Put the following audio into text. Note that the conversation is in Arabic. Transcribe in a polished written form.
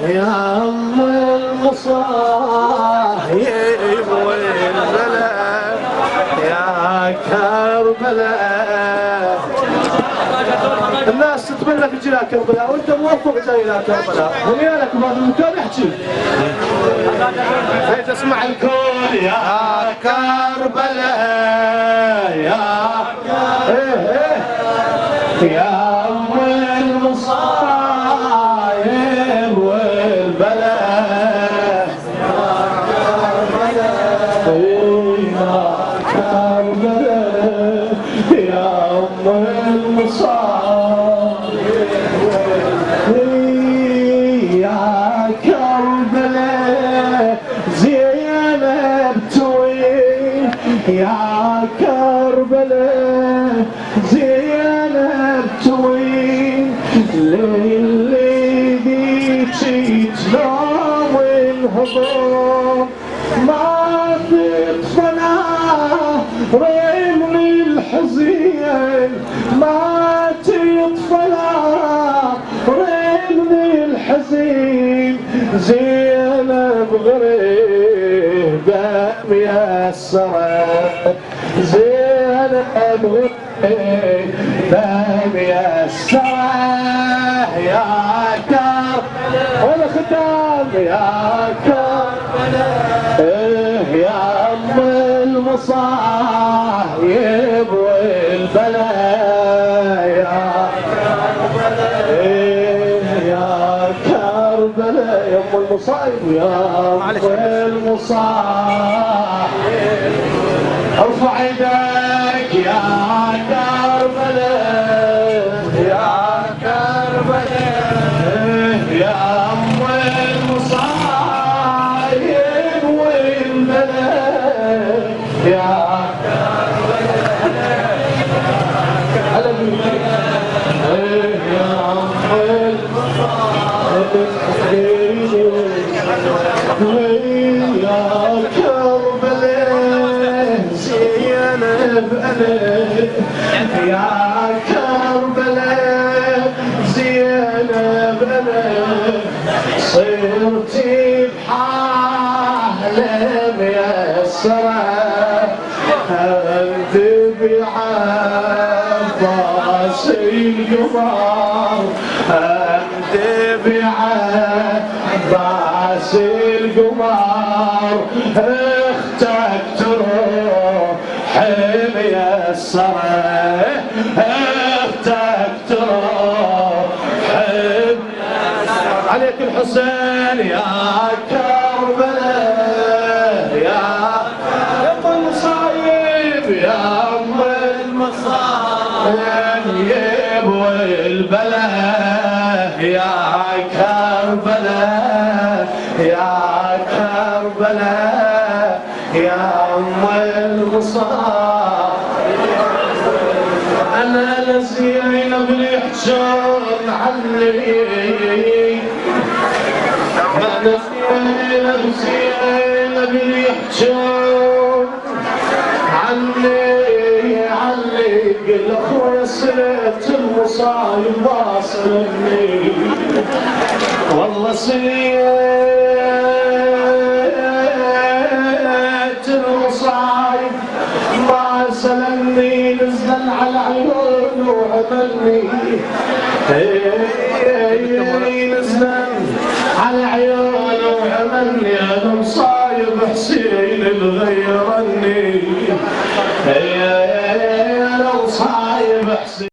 يا أم المصايب والبلاء يا كربلاء. الناس تتمنى تجي إلى كربلاء وأنت موفق جاي إلى كربلاء. وياك بهذا المكان احكي. هي تسمع الكل يا كربلاء يا يا أم المصايب والبلاء يا كربلاء يا أم المصايب يا كربلاء زينب توين يا كربلاء زينب توين للي ذيكي تنام الهضم ما تطفنا رمي الحزين ما تطفنا رمي الحزين زينب غريبة ميسرة زينب غريبة ميسرة يا كربلاء ولا ختام يا كربلاء يا أم المصايب والبلاء يا كربلاء يا كربلاء يا أم المصايب يا أم المصايب ارفع يدك يا كربلاء يا كربلاء يا أم المصايب والبلاء يا كربلاء على يا أم المصايب يا كربلاء زينب أنا يا كربلاء زينب أنا صرتي بحالة ميسرة أنذب عباس القمر أنذب عباس القمر اختك تروح ميسرة اختك تروح عليك الحسين يا كربلاء يا أم المصايب يا أم المصايب والبلاء يا كربلاء يا كربلاء يا أم المصايب. أنا لزينب يحجون عني أنا زينب يحجون عني قل أخويا صلة المصايب واصلني والله صلة المصايب ما سلمني نزل على عيونه وعملني نزل على عيونه وعملني انا مصايب حسين الغيرني انا مصايب حسين